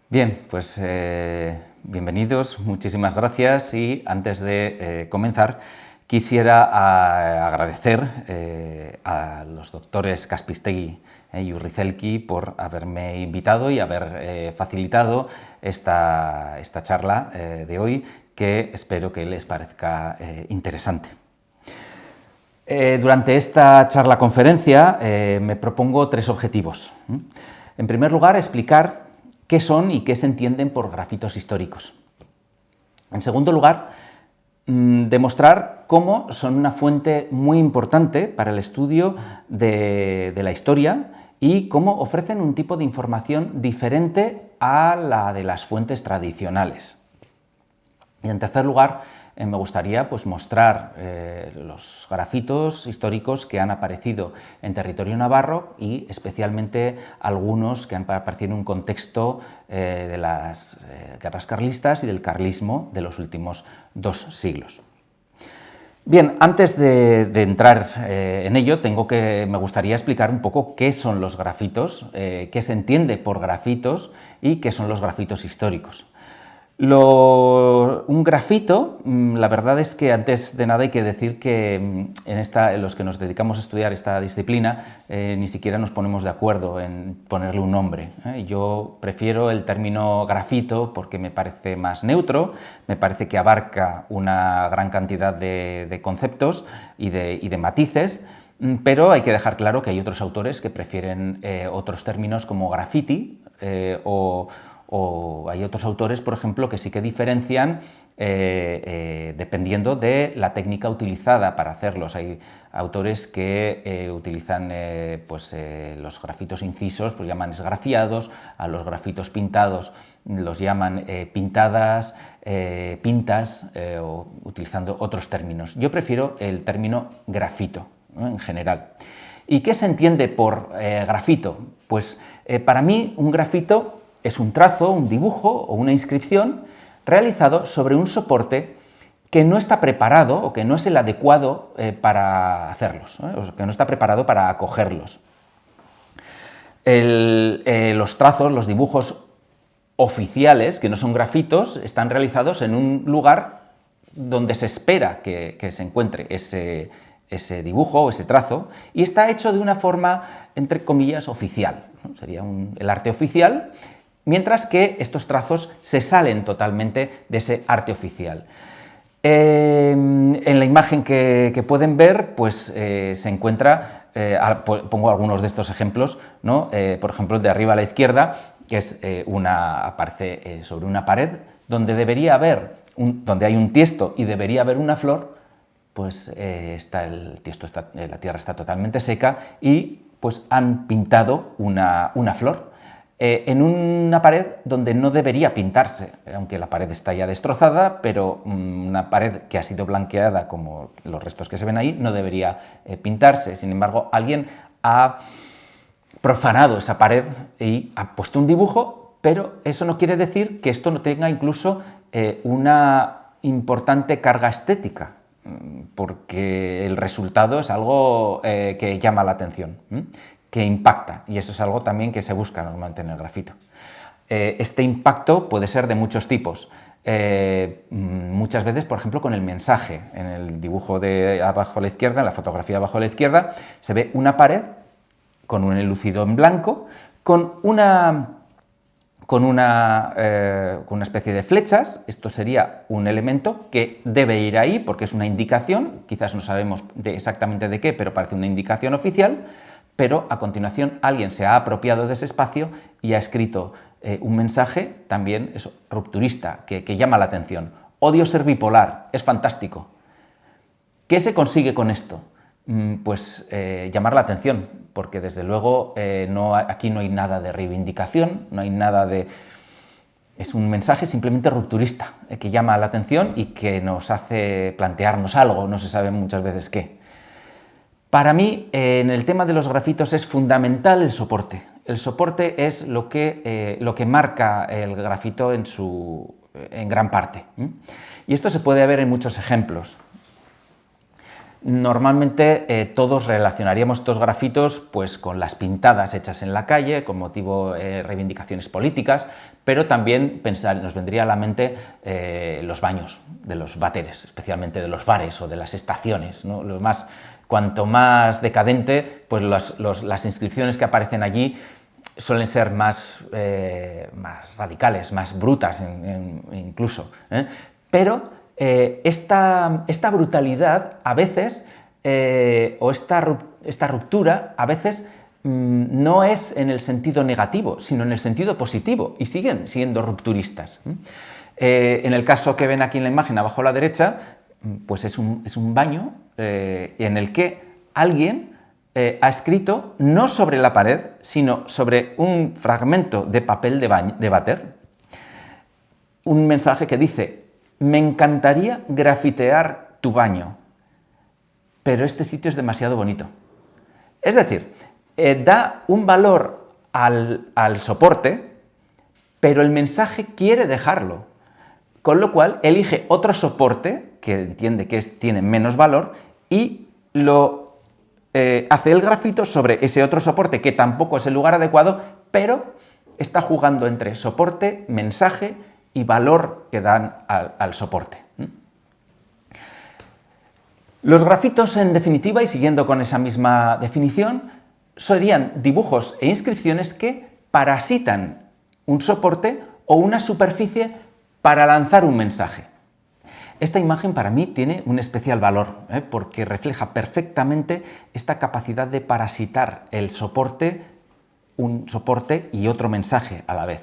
Bien, pues bienvenidos, muchísimas gracias y antes de comenzar quisiera agradecer a los doctores Kaspistegui y Urrizelki por haberme invitado y haber facilitado esta charla de hoy, que espero que les parezca interesante. Durante esta charla-conferencia me propongo tres objetivos. En primer lugar, explicar qué son y qué se entienden por grafitos históricos. En segundo lugar, demostrar cómo son una fuente muy importante para el estudio de la historia y cómo ofrecen un tipo de información diferente a la de las fuentes tradicionales. Y en tercer lugar, me gustaría mostrar los grafitos históricos que han aparecido en territorio navarro y especialmente algunos que han aparecido en un contexto de las guerras carlistas y del carlismo de los últimos 2 siglos. Bien, antes de entrar en ello, me gustaría explicar un poco qué son los grafitos, qué se entiende por grafitos y qué son los grafitos históricos. Un grafito, la verdad es que antes de nada hay que decir que en los que nos dedicamos a estudiar esta disciplina ni siquiera nos ponemos de acuerdo en ponerle un nombre. Yo prefiero el término grafito porque me parece más neutro, me parece que abarca una gran cantidad de conceptos y de matices, pero hay que dejar claro que hay otros autores que prefieren otros términos como graffiti o hay otros autores, por ejemplo, que sí que diferencian dependiendo de la técnica utilizada para hacerlos. Hay autores que utilizan los grafitos incisos, pues llaman esgrafiados, a los grafitos pintados los llaman pintadas, pintas, o utilizando otros términos. Yo prefiero el término grafito, ¿no?, en general. ¿Y qué se entiende por grafito? Pues para mí un grafito es un trazo, un dibujo o una inscripción realizado sobre un soporte que no está preparado o que no es el adecuado para hacerlos, o que no está preparado para acogerlos. Los trazos, los dibujos oficiales, que no son grafitos, están realizados en un lugar donde se espera que se encuentre ese dibujo o ese trazo, y está hecho de una forma, entre comillas, oficial, ¿no? Sería el arte oficial, mientras que estos trazos se salen totalmente de ese arte oficial. En la imagen que pueden ver, se encuentra, pongo algunos de estos ejemplos, ¿no? Por ejemplo, el de arriba a la izquierda, que es aparece sobre una pared donde debería haber, donde hay un tiesto y debería haber una flor, pues la tierra está totalmente seca y pues han pintado una flor. En una pared donde no debería pintarse, aunque la pared está ya destrozada, pero una pared que ha sido blanqueada, como los restos que se ven ahí, no debería pintarse. Sin embargo, alguien ha profanado esa pared y ha puesto un dibujo, pero eso no quiere decir que esto no tenga incluso una importante carga estética, porque el resultado es algo que llama la atención, que impacta, y eso es algo también que se busca normalmente en el grafito. Este impacto puede ser de muchos tipos. Muchas veces, por ejemplo, con el mensaje. En el dibujo de abajo a la izquierda, en la fotografía abajo a la izquierda, se ve una pared con un enlucido en blanco, con una especie de flechas. Esto sería un elemento que debe ir ahí porque es una indicación, quizás no sabemos exactamente de qué, pero parece una indicación oficial, pero a continuación alguien se ha apropiado de ese espacio y ha escrito un mensaje también rupturista, que llama la atención. Odio ser bipolar, es fantástico. ¿Qué se consigue con esto? Llamar la atención, porque desde luego aquí no hay nada de reivindicación, no hay nada de... Es un mensaje simplemente rupturista, que llama la atención y que nos hace plantearnos algo, no se sabe muchas veces qué. Para mí, en el tema de los grafitos es fundamental el soporte. El soporte es lo que marca el grafito en gran parte. Y esto se puede ver en muchos ejemplos. Normalmente todos relacionaríamos estos grafitos pues, con las pintadas hechas en la calle, con motivo de reivindicaciones políticas, pero también nos vendría a la mente los baños de los váteres, especialmente de los bares o de las estaciones, ¿no? Cuanto más decadente, pues las inscripciones que aparecen allí suelen ser más radicales, más brutas incluso, ¿eh? Pero esta brutalidad a veces, o esta ruptura a veces no es en el sentido negativo, sino en el sentido positivo, y siguen siendo rupturistas. En el caso que ven aquí en la imagen abajo a la derecha, pues es un baño en el que alguien ha escrito no sobre la pared, sino sobre un fragmento de papel de váter, un mensaje que dice: me encantaría grafitear tu baño, pero este sitio es demasiado bonito. Es decir, da un valor al soporte, pero el mensaje quiere dejarlo, con lo cual elige otro soporte que entiende que tiene menos valor y hace el grafito sobre ese otro soporte que tampoco es el lugar adecuado, pero está jugando entre soporte, mensaje y valor que dan al soporte. Los grafitos, en definitiva, y siguiendo con esa misma definición, serían dibujos e inscripciones que parasitan un soporte o una superficie para lanzar un mensaje. Esta imagen para mí tiene un especial valor, porque refleja perfectamente esta capacidad de parasitar el soporte, un soporte y otro mensaje a la vez.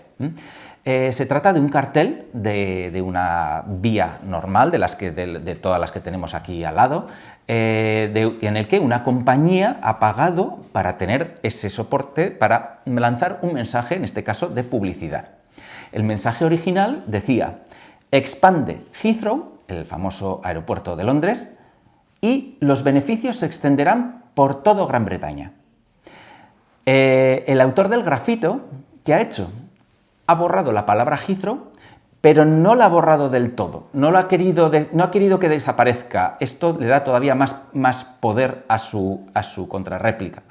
Se trata de un cartel de una vía normal, de todas las que tenemos aquí al lado, en el que una compañía ha pagado para tener ese soporte para lanzar un mensaje, en este caso de publicidad. El mensaje original decía: expande Heathrow, el famoso aeropuerto de Londres, y los beneficios se extenderán por todo Gran Bretaña. El autor del grafito, ¿qué ha hecho? Ha borrado la palabra Heathrow, pero no la ha borrado del todo, no ha querido que desaparezca. Esto le da todavía más poder a su réplica.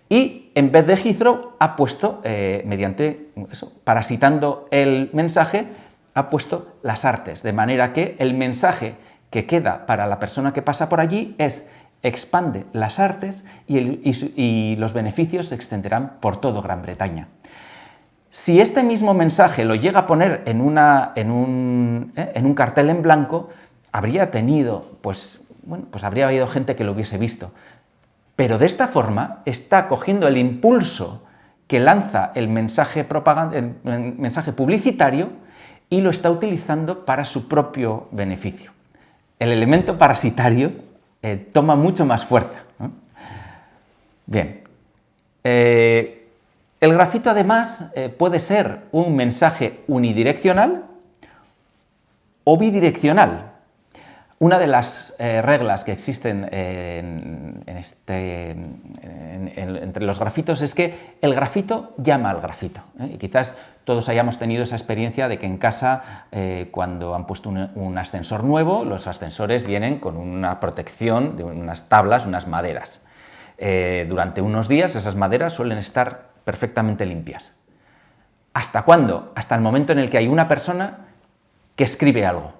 Y en vez de Heathrow ha puesto, parasitando el mensaje, ha puesto Las Artes, de manera que el mensaje que queda para la persona que pasa por allí es: expande Las Artes y los beneficios se extenderán por todo Gran Bretaña. Si este mismo mensaje lo llega a poner en un cartel en blanco, habría habido gente que lo hubiese visto. Pero de esta forma está cogiendo el impulso que lanza el mensaje publicitario y lo está utilizando para su propio beneficio. El elemento parasitario toma mucho más fuerza, ¿no? Bien. El grafito, además, puede ser un mensaje unidireccional o bidireccional. Una de las reglas que existen entre los grafitos es que el grafito llama al grafito, Y quizás todos hayamos tenido esa experiencia de que en casa, cuando han puesto un ascensor nuevo, los ascensores vienen con una protección de unas tablas, unas maderas. Durante unos días esas maderas suelen estar perfectamente limpias. ¿Hasta cuándo? Hasta el momento en el que hay una persona que escribe algo.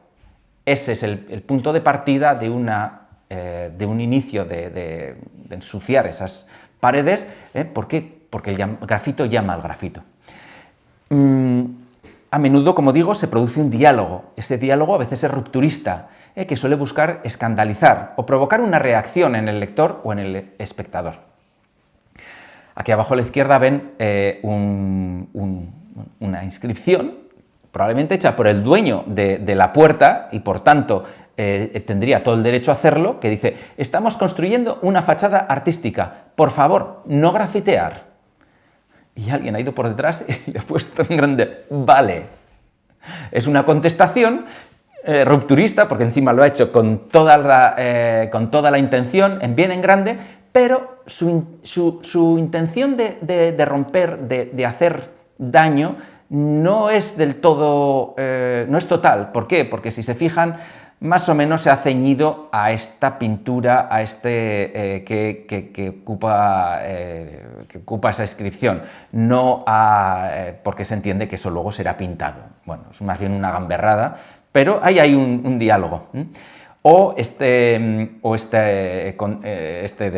Ese es el punto de partida de un inicio de ensuciar esas paredes. ¿Por qué? Porque el grafito llama al grafito. A menudo, como digo, se produce un diálogo. Ese diálogo a veces es rupturista, que suele buscar escandalizar o provocar una reacción en el lector o en el espectador. Aquí abajo a la izquierda ven una inscripción, probablemente hecha por el dueño de la puerta, y por tanto tendría todo el derecho a hacerlo, que dice: estamos construyendo una fachada artística, por favor, no grafitear. Y alguien ha ido por detrás y le ha puesto en grande: vale. Es una contestación rupturista, porque encima lo ha hecho con toda la intención, en bien en grande, pero su intención de romper, de hacer daño, no es del todo, no es total. ¿Por qué? Porque si se fijan, más o menos se ha ceñido a esta pintura, a que ocupa esa inscripción, no porque se entiende que eso luego será pintado. Bueno, es más bien una gamberrada, pero ahí hay un diálogo. O este de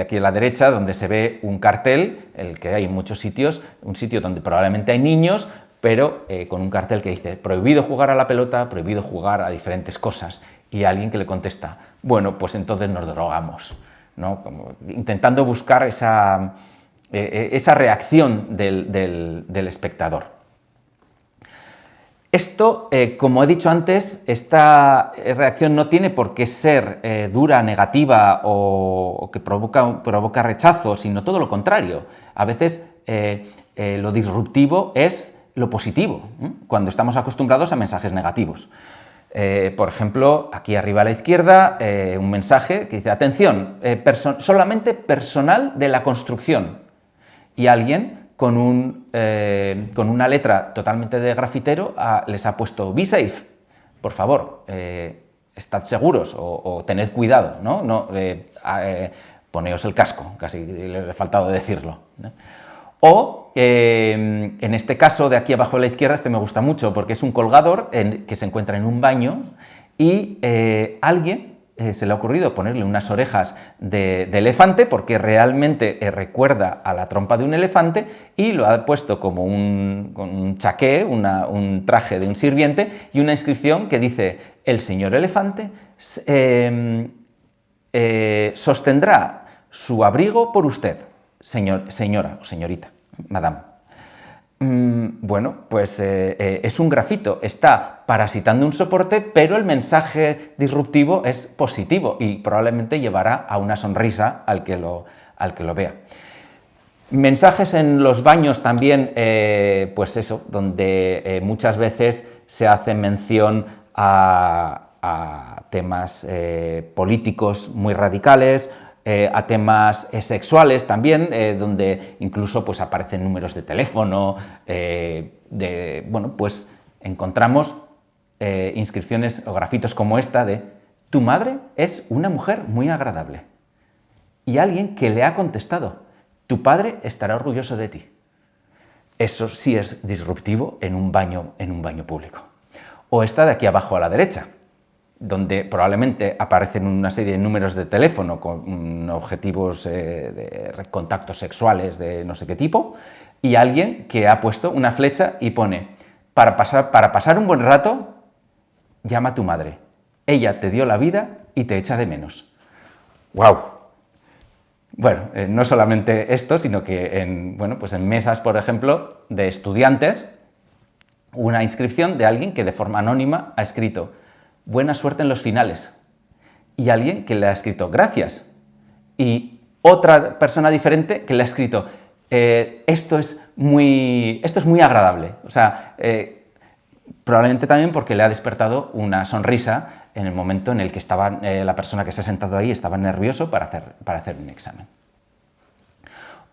aquí a la derecha, donde se ve un cartel, el que hay en muchos sitios, un sitio donde probablemente hay niños, pero con un cartel que dice prohibido jugar a la pelota, prohibido jugar a diferentes cosas, y alguien que le contesta, bueno, pues entonces nos drogamos, ¿no? Como intentando buscar esa reacción del espectador. Esto, como he dicho antes, esta reacción no tiene por qué ser dura, negativa o que provoca rechazo, sino todo lo contrario. A veces lo disruptivo es lo positivo, cuando estamos acostumbrados a mensajes negativos. Por ejemplo, aquí arriba a la izquierda, un mensaje que dice, atención, solamente personal de la construcción. Y alguien con una letra totalmente de grafitero les ha puesto be safe, por favor, estad seguros o tened cuidado, ¿no? Poneos el casco, casi le he faltado decirlo, ¿no? O, en este caso de aquí abajo a la izquierda, este me gusta mucho porque es un colgador que se encuentra en un baño y alguien se le ha ocurrido ponerle unas orejas de elefante porque realmente recuerda a la trompa de un elefante y lo ha puesto como un chaqué, un traje de un sirviente y una inscripción que dice el señor elefante sostendrá su abrigo por usted, señora o señorita, madame. Bueno, pues es un grafito, está parasitando un soporte, pero el mensaje disruptivo es positivo y probablemente llevará a una sonrisa al que lo vea. Mensajes en los baños también, pues eso, donde muchas veces se hace mención a temas políticos muy radicales, a temas sexuales también, donde incluso pues, aparecen números de teléfono, bueno, pues encontramos inscripciones o grafitos como esta de tu madre es una mujer muy agradable. Y alguien que le ha contestado, tu padre estará orgulloso de ti. Eso sí es disruptivo en un baño público. O esta de aquí abajo a la derecha, donde probablemente aparecen una serie de números de teléfono con objetivos de contactos sexuales de no sé qué tipo, y alguien que ha puesto una flecha y pone, para pasar un buen rato, llama a tu madre. Ella te dio la vida y te echa de menos. ¡Guau! Bueno, no solamente esto, sino que pues en mesas, por ejemplo, de estudiantes, una inscripción de alguien que de forma anónima ha escrito buena suerte en los finales. Y alguien que le ha escrito gracias. Y otra persona diferente que le ha escrito esto es muy agradable. O sea, probablemente también porque le ha despertado una sonrisa en el momento en el que estaba la persona que se ha sentado ahí estaba nervioso para hacer un examen.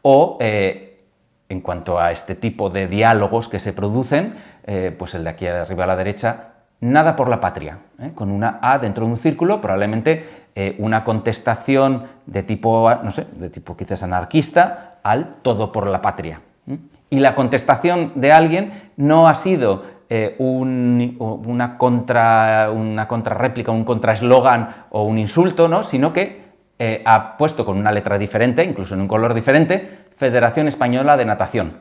O, en cuanto a este tipo de diálogos que se producen, pues el de aquí arriba a la derecha, nada por la patria, con una A dentro de un círculo, probablemente una contestación de tipo, no sé, de tipo quizás anarquista, al todo por la patria. Y la contestación de alguien no ha sido una contrarréplica, un contraeslogan o un insulto, ¿no? Sino que ha puesto con una letra diferente, incluso en un color diferente, Federación Española de Natación.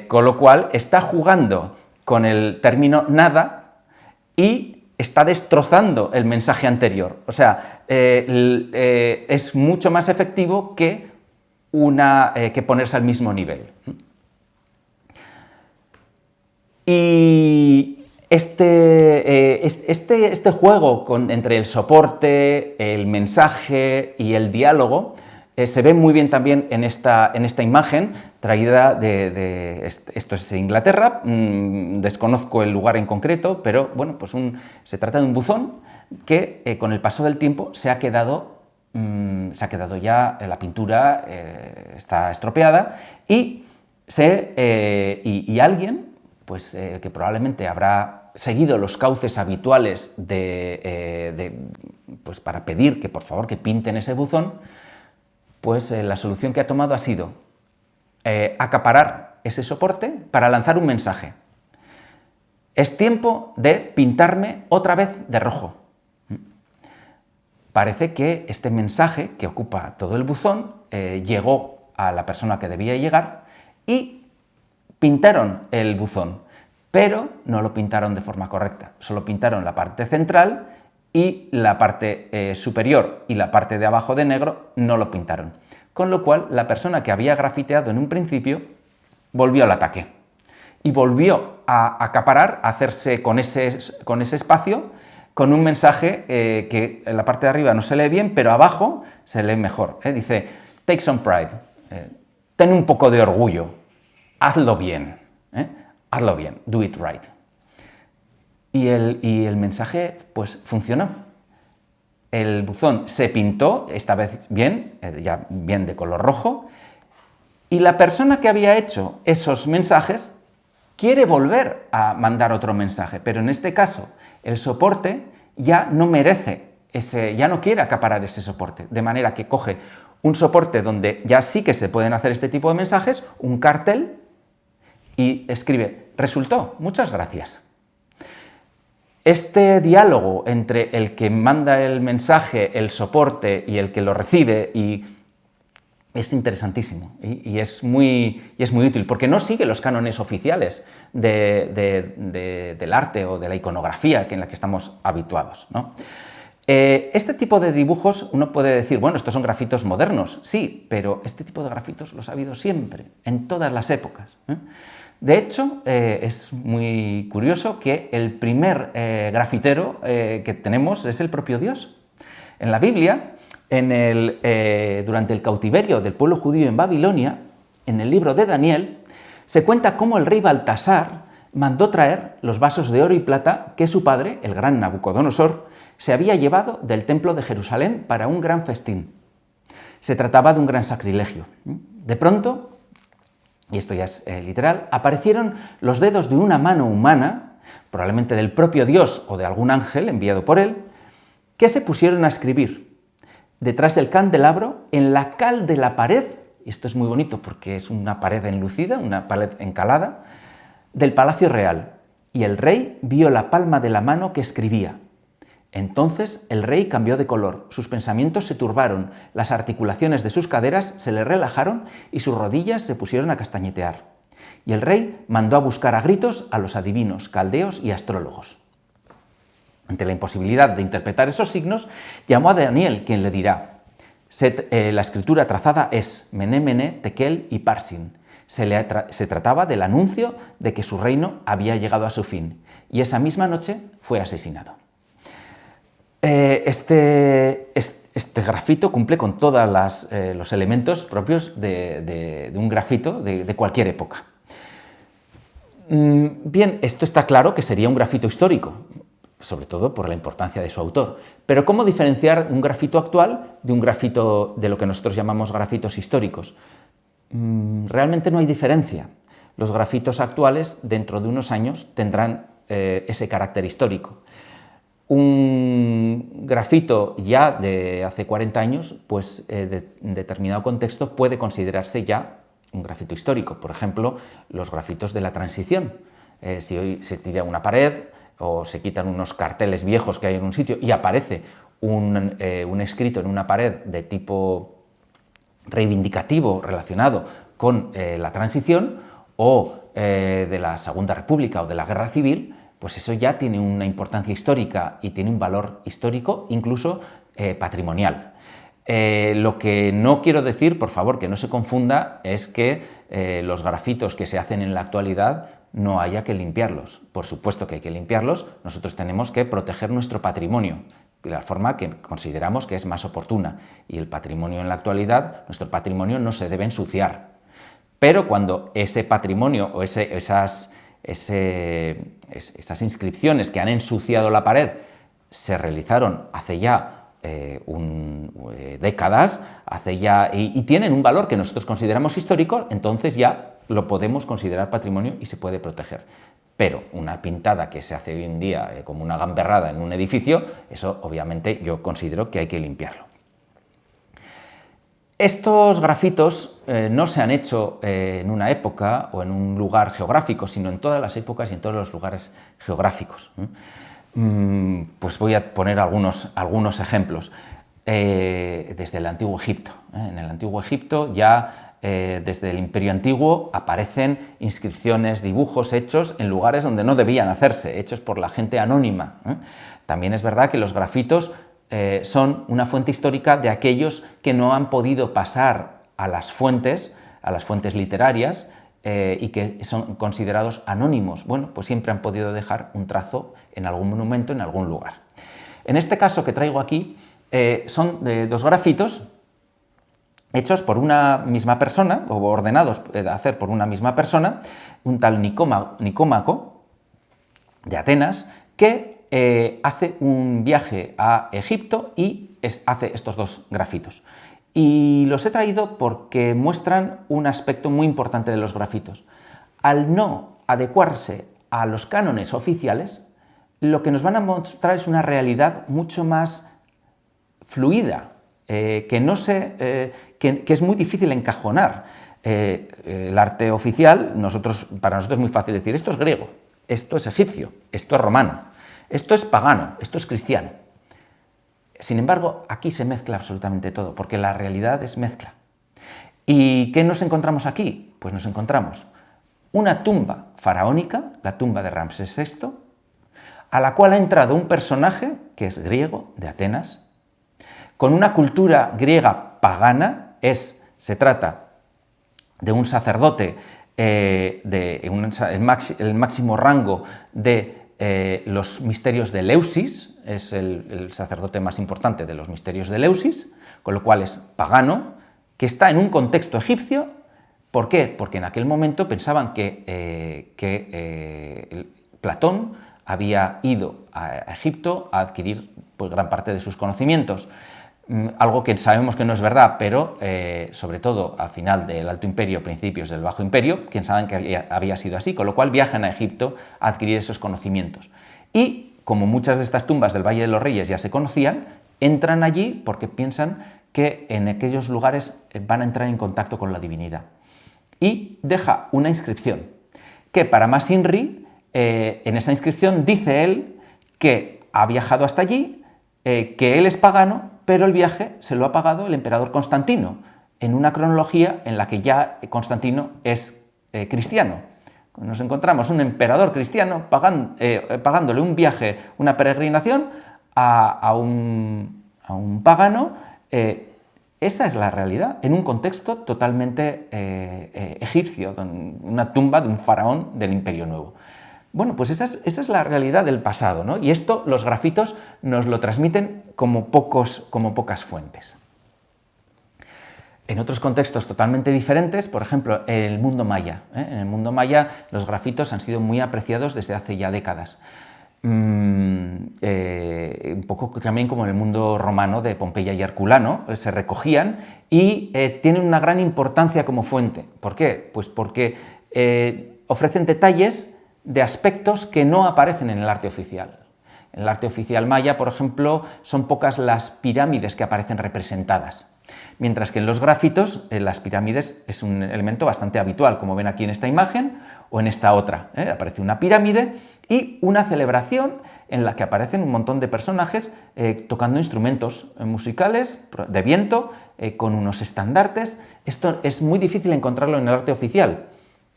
Con lo cual está jugando con el término nada y está destrozando el mensaje anterior. O sea, es mucho más efectivo que ponerse al mismo nivel. Y este juego entre el soporte, el mensaje y el diálogo se ve muy bien también en esta imagen traída esto es Inglaterra, desconozco el lugar en concreto, pero bueno, pues se trata de un buzón que con el paso del tiempo se ha quedado ya, la pintura está estropeada y alguien que probablemente habrá seguido los cauces habituales pues para pedir que por favor que pinten ese buzón, pues la solución que ha tomado ha sido acaparar ese soporte para lanzar un mensaje. Es tiempo de pintarme otra vez de rojo. Parece que este mensaje que ocupa todo el buzón llegó a la persona que debía llegar y pintaron el buzón, pero no lo pintaron de forma correcta. Solo pintaron la parte central y la parte superior y la parte de abajo de negro no lo pintaron. Con lo cual, la persona que había grafiteado en un principio volvió al ataque y volvió a acaparar, a hacerse con ese espacio, con un mensaje que en la parte de arriba no se lee bien, pero abajo se lee mejor. Dice, take some pride, ten un poco de orgullo, hazlo bien, hazlo bien, do it right. Y el mensaje, pues, funcionó. El buzón se pintó, esta vez bien, ya bien de color rojo, y la persona que había hecho esos mensajes quiere volver a mandar otro mensaje, pero en este caso el soporte ya no merece ya no quiere acaparar ese soporte, de manera que coge un soporte donde ya sí que se pueden hacer este tipo de mensajes, un cartel, y escribe, resultó, muchas gracias. Este diálogo entre el que manda el mensaje, el soporte y el que lo recibe es interesantísimo y es muy útil, porque no sigue los cánones oficiales del arte o de la iconografía en la que estamos habituados, ¿no? Este tipo de dibujos uno puede decir, bueno, estos son grafitos modernos, sí, pero este tipo de grafitos los ha habido siempre, en todas las épocas. De hecho, es muy curioso que el primer grafitero que tenemos es el propio Dios. En la Biblia, durante el cautiverio del pueblo judío en Babilonia, en el libro de Daniel, se cuenta cómo el rey Baltasar mandó traer los vasos de oro y plata que su padre, el gran Nabucodonosor, se había llevado del templo de Jerusalén para un gran festín. Se trataba de un gran sacrilegio. De pronto, y esto ya es literal, aparecieron los dedos de una mano humana, probablemente del propio Dios o de algún ángel enviado por él, que se pusieron a escribir detrás del candelabro en la cal de la pared, y esto es muy bonito porque es una pared enlucida, una pared encalada, del palacio real, y el rey vio la palma de la mano que escribía. Entonces el rey cambió de color, sus pensamientos se turbaron, las articulaciones de sus caderas se le relajaron y sus rodillas se pusieron a castañetear. Y el rey mandó a buscar a gritos a los adivinos, caldeos y astrólogos. Ante la imposibilidad de interpretar esos signos, llamó a Daniel, quien le dirá, la escritura trazada es Mené, Mené, Tekel y Parsin. Se trataba del anuncio de que su reino había llegado a su fin, y esa misma noche fue asesinado. Este grafito cumple con todos los elementos propios de un grafito de cualquier época. Bien, esto está claro que sería un grafito histórico, sobre todo por la importancia de su autor. Pero ¿cómo diferenciar un grafito actual de un grafito de lo que nosotros llamamos grafitos históricos? Realmente no hay diferencia. Los grafitos actuales, dentro de unos años, tendrán ese carácter histórico. Un grafito ya de hace 40 años, pues en determinado contexto puede considerarse ya un grafito histórico. Por ejemplo, los grafitos de la transición. Si hoy se tira una pared o se quitan unos carteles viejos que hay en un sitio y aparece un escrito en una pared de tipo reivindicativo relacionado con la transición o de la Segunda República o de la Guerra Civil, pues eso ya tiene una importancia histórica y tiene un valor histórico, incluso patrimonial. Lo que no quiero decir, por favor, que no se confunda, es que los grafitos que se hacen en la actualidad no haya que limpiarlos. Por supuesto que hay que limpiarlos, nosotros tenemos que proteger nuestro patrimonio de la forma que consideramos que es más oportuna, y el patrimonio en la actualidad, nuestro patrimonio no se debe ensuciar. Pero cuando ese patrimonio o esas inscripciones que han ensuciado la pared se realizaron hace ya décadas, y tienen un valor que nosotros consideramos histórico, entonces ya lo podemos considerar patrimonio y se puede proteger. Pero una pintada que se hace hoy en día como una gamberrada en un edificio, eso obviamente yo considero que hay que limpiarlo. Estos grafitos no se han hecho en una época o en un lugar geográfico, sino en todas las épocas y en todos los lugares geográficos. Pues voy a poner algunos ejemplos. Desde el Antiguo Egipto. En el Antiguo Egipto ya desde el Imperio Antiguo aparecen inscripciones, dibujos hechos en lugares donde no debían hacerse, hechos por la gente anónima. También es verdad que los grafitos son una fuente histórica de aquellos que no han podido pasar a las fuentes literarias y que son considerados anónimos. Bueno, pues siempre han podido dejar un trazo en algún monumento, en algún lugar. En este caso que traigo aquí son dos grafitos hechos por una misma persona, o ordenados a hacer por una misma persona, un tal Nicómaco de Atenas, que hace un viaje a Egipto y hace estos dos grafitos. Y los he traído porque muestran un aspecto muy importante de los grafitos. Al no adecuarse a los cánones oficiales, lo que nos van a mostrar es una realidad mucho más fluida, que es muy difícil encajonar. El arte oficial, para nosotros es muy fácil decir, esto es griego, esto es egipcio, esto es romano, esto es pagano, esto es cristiano. Sin embargo, aquí se mezcla absolutamente todo, porque la realidad es mezcla. ¿Y qué nos encontramos aquí? Pues nos encontramos una tumba faraónica, la tumba de Ramsés VI, a la cual ha entrado un personaje que es griego, de Atenas, con una cultura griega pagana, se trata de un sacerdote el máximo rango de los misterios de Eleusis, es el sacerdote más importante de los misterios de Eleusis, con lo cual es pagano, que está en un contexto egipcio. ¿Por qué? Porque en aquel momento pensaban que Platón había ido a Egipto a adquirir pues, gran parte de sus conocimientos. Algo que sabemos que no es verdad, pero sobre todo al final del Alto Imperio, principios del Bajo Imperio, pensaban que había sido así, con lo cual viajan a Egipto a adquirir esos conocimientos. Y como muchas de estas tumbas del Valle de los Reyes ya se conocían, entran allí porque piensan que en aquellos lugares van a entrar en contacto con la divinidad. Y deja una inscripción, que para más Inri, en esa inscripción dice él que ha viajado hasta allí, que él es pagano, pero el viaje se lo ha pagado el emperador Constantino, en una cronología en la que ya Constantino es cristiano. Nos encontramos un emperador cristiano pagándole un viaje, una peregrinación a un pagano. Esa es la realidad, en un contexto totalmente egipcio, una tumba de un faraón del Imperio Nuevo. Bueno, pues esa es la realidad del pasado, ¿no? Y esto los grafitos nos lo transmiten como pocas fuentes. En otros contextos totalmente diferentes, por ejemplo, en el mundo maya. En el mundo maya los grafitos han sido muy apreciados desde hace ya décadas. Un poco también como en el mundo romano de Pompeya y Herculano, se recogían y tienen una gran importancia como fuente. ¿Por qué? Pues porque ofrecen detalles de aspectos que no aparecen en el arte oficial. En el arte oficial maya, por ejemplo, son pocas las pirámides que aparecen representadas. Mientras que en los grafitos, las pirámides es un elemento bastante habitual, como ven aquí en esta imagen o en esta otra. Aparece una pirámide y una celebración en la que aparecen un montón de personajes tocando instrumentos musicales de viento, con unos estandartes. Esto es muy difícil encontrarlo en el arte oficial.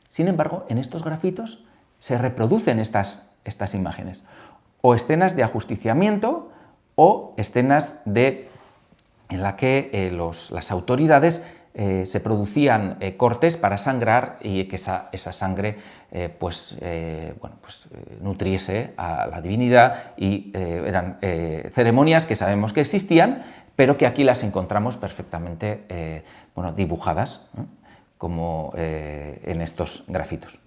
Sin embargo, en estos grafitos se reproducen estas imágenes, o escenas de ajusticiamiento o escenas en la que las autoridades se producían cortes para sangrar y que esa sangre nutriese a la divinidad, y eran ceremonias que sabemos que existían, pero que aquí las encontramos perfectamente dibujadas, como en estos grafitos.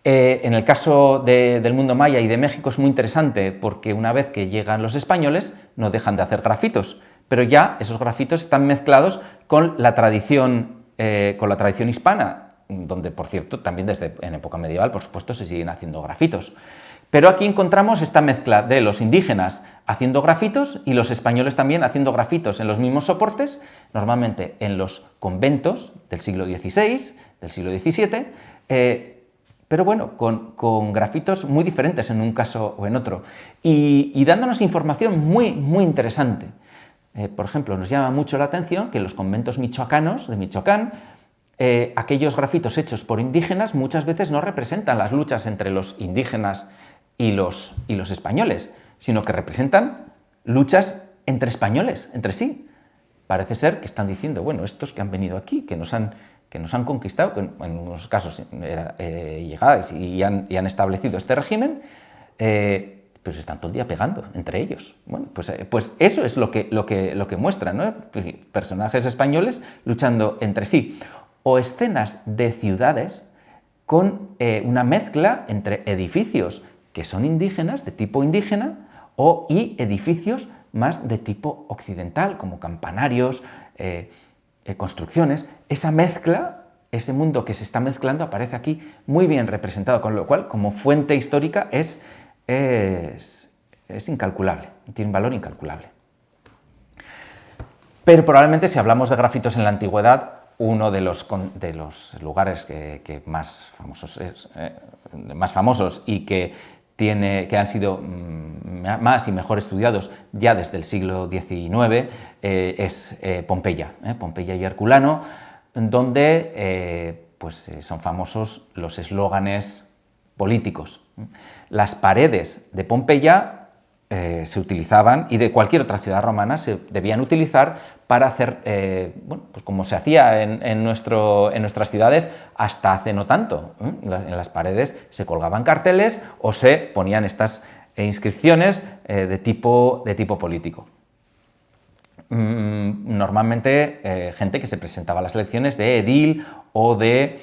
En el caso del mundo maya y de México es muy interesante porque una vez que llegan los españoles no dejan de hacer grafitos, pero ya esos grafitos están mezclados con la tradición hispana. donde, por cierto, también desde en época medieval, por supuesto, se siguen haciendo grafitos. Pero aquí encontramos esta mezcla de los indígenas haciendo grafitos y los españoles también haciendo grafitos en los mismos soportes, normalmente en los conventos del siglo XVI, del siglo XVII, pero bueno, con grafitos muy diferentes en un caso o en otro, y dándonos información muy interesante. Por ejemplo, nos llama mucho la atención que en los conventos michoacanos, de Michoacán, aquellos grafitos hechos por indígenas muchas veces no representan las luchas entre los indígenas y los españoles, sino que representan luchas entre españoles, entre sí. Parece ser que están diciendo, bueno, estos que han venido aquí, que nos han conquistado, que en unos casos llegáis y han establecido este régimen, pues están todo el día pegando entre ellos. Bueno, pues eso es lo que muestran, ¿no? Personajes españoles luchando entre sí. O escenas de ciudades con una mezcla entre edificios que son indígenas, de tipo indígena, y edificios más de tipo occidental, como campanarios, construcciones. Esa mezcla, ese mundo que se está mezclando, aparece aquí muy bien representado, con lo cual, como fuente histórica, es incalculable, tiene un valor incalculable. Pero probablemente, si hablamos de grafitos en la antigüedad, uno de los lugares que más famosos y que han sido más y mejor estudiados ya desde el siglo XIX es Pompeya, Pompeya y Herculano, donde son famosos los eslóganes políticos. Las paredes de Pompeya se utilizaban, y de cualquier otra ciudad romana se debían utilizar para hacer, pues como se hacía en nuestras ciudades hasta hace no tanto. En las paredes se colgaban carteles o se ponían estas inscripciones de tipo político. Normalmente gente que se presentaba a las elecciones de edil o de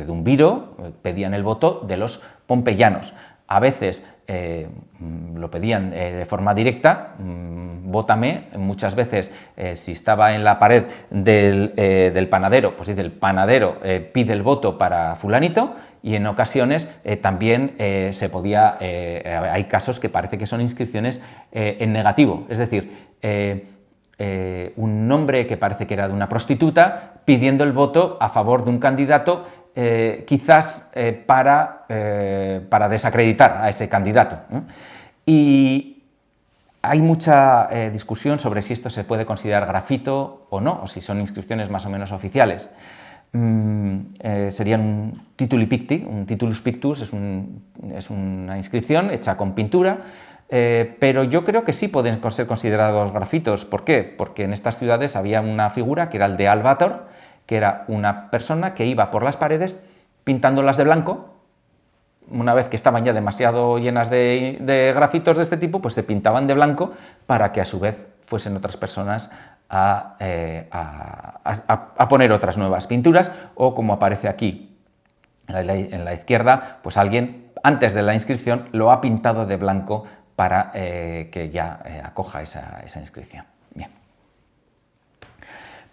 dumbiro pedían el voto de los pompeyanos. A veces lo pedían de forma directa, vótame. Muchas veces, si estaba en la pared del panadero, pues dice el panadero pide el voto para fulanito, y en ocasiones también se podía, hay casos que parece que son inscripciones en negativo, es decir, un nombre que parece que era de una prostituta pidiendo el voto a favor de un candidato, quizás para desacreditar a ese candidato, ¿no? Y hay mucha discusión sobre si esto se puede considerar grafito o no, o si son inscripciones más o menos oficiales. Serían un tituli picti, un titulus pictus, es una inscripción hecha con pintura, pero yo creo que sí pueden ser considerados grafitos. ¿Por qué? Porque en estas ciudades había una figura que era el de albator, que era una persona que iba por las paredes pintándolas de blanco. Una vez que estaban ya demasiado llenas de grafitos de este tipo, pues se pintaban de blanco para que a su vez fuesen otras personas a poner otras nuevas pinturas, o como aparece aquí en la izquierda, pues alguien antes de la inscripción lo ha pintado de blanco para que ya acoja esa inscripción. Bien.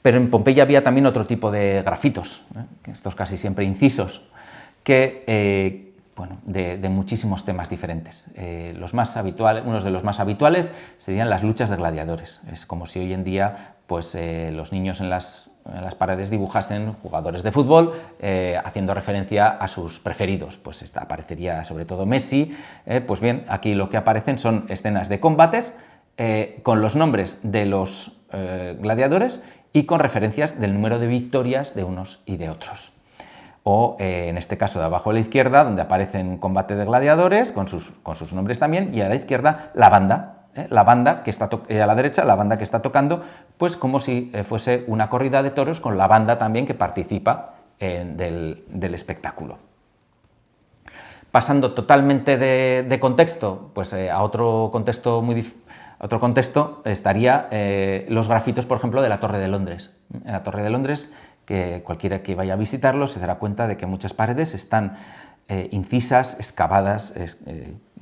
Pero en Pompeya había también otro tipo de grafitos, estos casi siempre incisos, que de muchísimos temas diferentes. Unos de los más habituales serían las luchas de gladiadores. Es como si hoy en día pues, los niños en las paredes dibujasen jugadores de fútbol haciendo referencia a sus preferidos. Pues aparecería sobre todo Messi. Pues bien, aquí lo que aparecen son escenas de combates con los nombres de los gladiadores y con referencias del número de victorias de unos y de otros. O en este caso de abajo a la izquierda, donde aparecen combate de gladiadores con sus nombres también, y a la izquierda la banda que está a la derecha, la banda que está tocando, pues como si fuese una corrida de toros con la banda también que participa del espectáculo. Pasando totalmente de contexto, pues a otro contexto estaría los grafitos, por ejemplo, de la Torre de Londres. En la Torre de Londres, que cualquiera que vaya a visitarlo se dará cuenta de que muchas paredes están incisas, excavadas,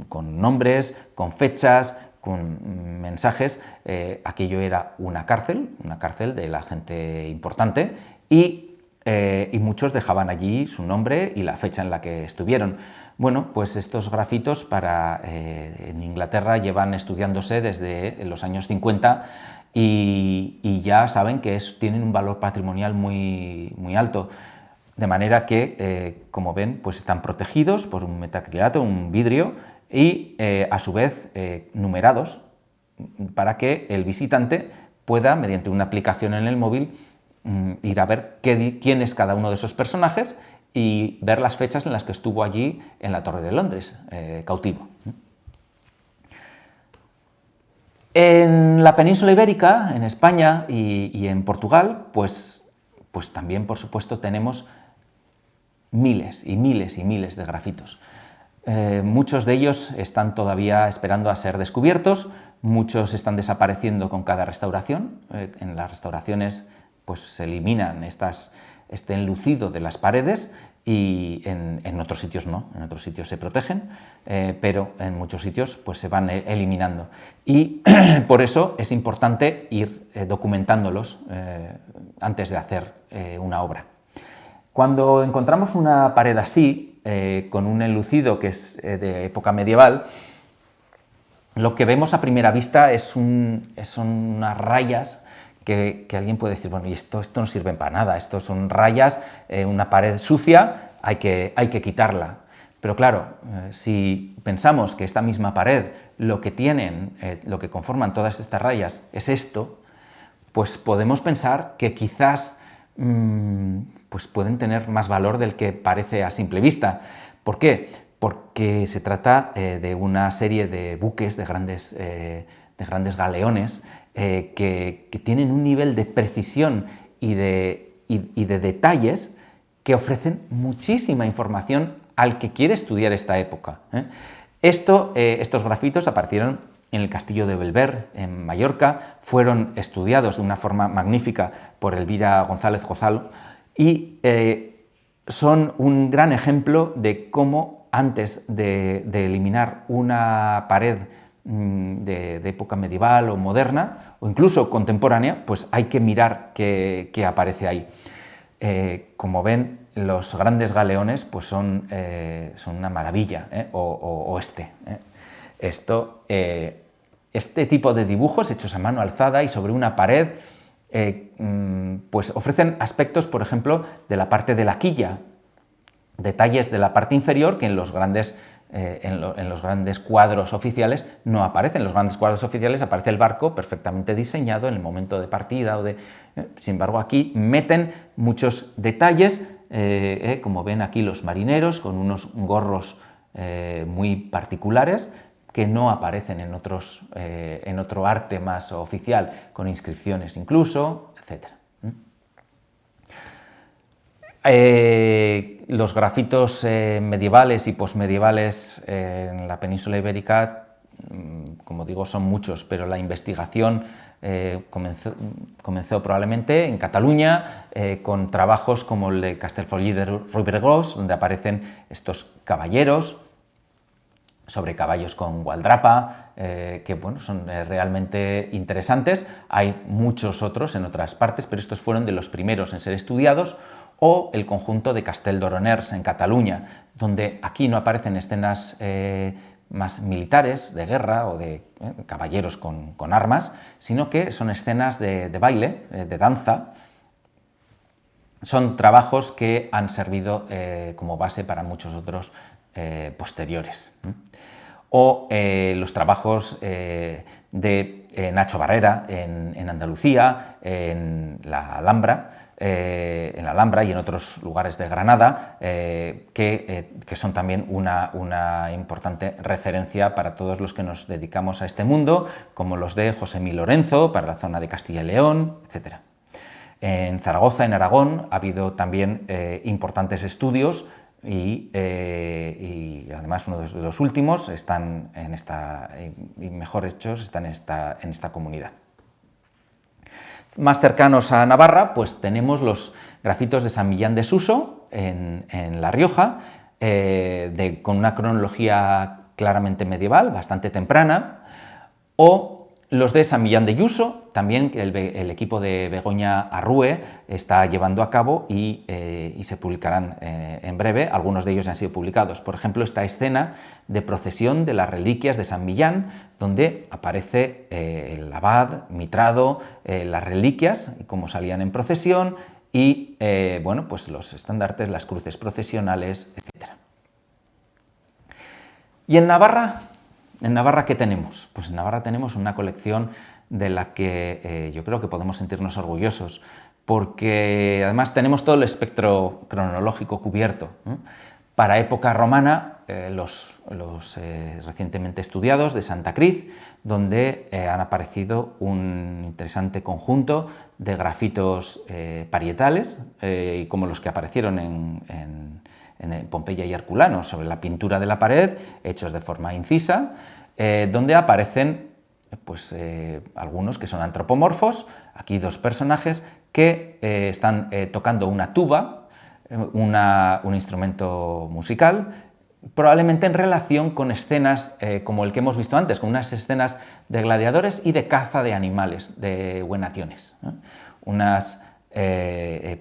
con nombres, con fechas, con mensajes. Aquello era una cárcel de la gente importante, y y muchos dejaban allí su nombre y la fecha en la que estuvieron. Bueno, pues estos grafitos en Inglaterra llevan estudiándose desde los años 50 y ya saben que tienen un valor patrimonial muy, muy alto. De manera que, como ven, pues están protegidos por un metacrilato, un vidrio, y a su vez numerados para que el visitante pueda, mediante una aplicación en el móvil, ir a ver quién es cada uno de esos personajes y ver las fechas en las que estuvo allí en la Torre de Londres, cautivo. En la península ibérica, en España y en Portugal, pues también, por supuesto, tenemos miles y miles y miles de grafitos. Muchos de ellos están todavía esperando a ser descubiertos, muchos están desapareciendo con cada restauración. En las restauraciones pues, se eliminan este enlucido de las paredes y en otros sitios no, en otros sitios se protegen, pero en muchos sitios pues, se van eliminando. Y por eso es importante ir documentándolos antes de hacer una obra. Cuando encontramos una pared así, con un enlucido que es de época medieval, lo que vemos a primera vista son unas rayas que alguien puede decir, bueno, y esto no sirve para nada, esto son rayas, una pared sucia, hay que quitarla. Pero claro, si pensamos que esta misma pared, lo que conforman todas estas rayas es esto, pues podemos pensar que quizás pues pueden tener más valor del que parece a simple vista. ¿Por qué? Porque se trata de una serie de buques, de grandes galeones, que tienen un nivel de precisión y de detalles que ofrecen muchísima información al que quiere estudiar esta época. Estos grafitos aparecieron en el castillo de Belver, en Mallorca, fueron estudiados de una forma magnífica por Elvira González Gozalo y son un gran ejemplo de cómo antes de eliminar una pared de época medieval o moderna, o incluso contemporánea, pues hay que mirar qué aparece ahí. Como ven, los grandes galeones pues son una maravilla, este tipo de dibujos hechos a mano alzada y sobre una pared pues ofrecen aspectos, por ejemplo, de la parte de la quilla, detalles de la parte inferior que en los grandes cuadros oficiales no aparecen. En los grandes cuadros oficiales aparece el barco perfectamente diseñado en el momento de partida. Sin embargo, aquí meten muchos detalles, como ven aquí los marineros con unos gorros muy particulares que no aparecen en otro arte más oficial, con inscripciones incluso, etc. Los grafitos medievales y posmedievales en la península ibérica, como digo, son muchos, pero la investigación comenzó probablemente en Cataluña con trabajos como el de Castellfollit de Riubregós, donde aparecen estos caballeros sobre caballos con gualdrapa, que bueno, son realmente interesantes. Hay muchos otros en otras partes, pero estos fueron de los primeros en ser estudiados, o el conjunto de Castell d'Oroners en Cataluña, donde aquí no aparecen escenas más militares, de guerra o de caballeros con armas, sino que son escenas de baile, de danza. Son trabajos que han servido como base para muchos otros posteriores. O los trabajos de Nacho Barrera en Andalucía, en la Alhambra, y en otros lugares de Granada, que son también una importante referencia para todos los que nos dedicamos a este mundo, como los de José Mí Lorenzo para la zona de Castilla y León, etc. En Zaragoza, en Aragón, ha habido también importantes estudios y además uno de los últimos están y mejor hechos están en esta comunidad. Más cercanos a Navarra, pues tenemos los grafitos de San Millán de Suso, en La Rioja, con una cronología claramente medieval, bastante temprana, o Los de San Millán de Yuso, también el equipo de Begoña Arrue está llevando a cabo y se publicarán en breve. Algunos de ellos ya han sido publicados. Por ejemplo, esta escena de procesión de las reliquias de San Millán, donde aparece el abad, mitrado, las reliquias, cómo salían en procesión y bueno, pues los estandartes, las cruces procesionales, etc. ¿Y en Navarra? ¿En Navarra qué tenemos? Pues en Navarra tenemos una colección de la que yo creo que podemos sentirnos orgullosos, porque además tenemos todo el espectro cronológico cubierto. Para época romana, los recientemente estudiados de Santa Cruz, donde han aparecido un interesante conjunto de grafitos parietales, como los que aparecieron en Pompeya y Herculano, sobre la pintura de la pared, hechos de forma incisa, donde aparecen pues, algunos que son antropomorfos, aquí dos personajes que están tocando una tuba, un instrumento musical, probablemente en relación con escenas como el que hemos visto antes, con unas escenas de gladiadores y de caza de animales, de huenaciones,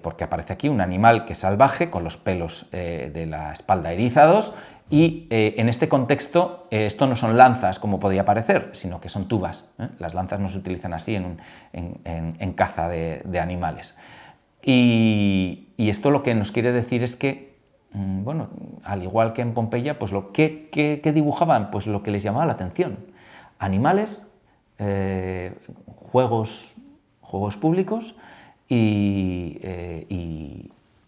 porque aparece aquí un animal que es salvaje, con los pelos de la espalda erizados, y en este contexto esto no son lanzas, como podría parecer, sino que son tubas. Las lanzas no se utilizan así en caza de animales. Y esto lo que nos quiere decir es que, bueno, al igual que en Pompeya, pues ¿qué dibujaban? Pues lo que les llamaba la atención. Animales, juegos públicos, y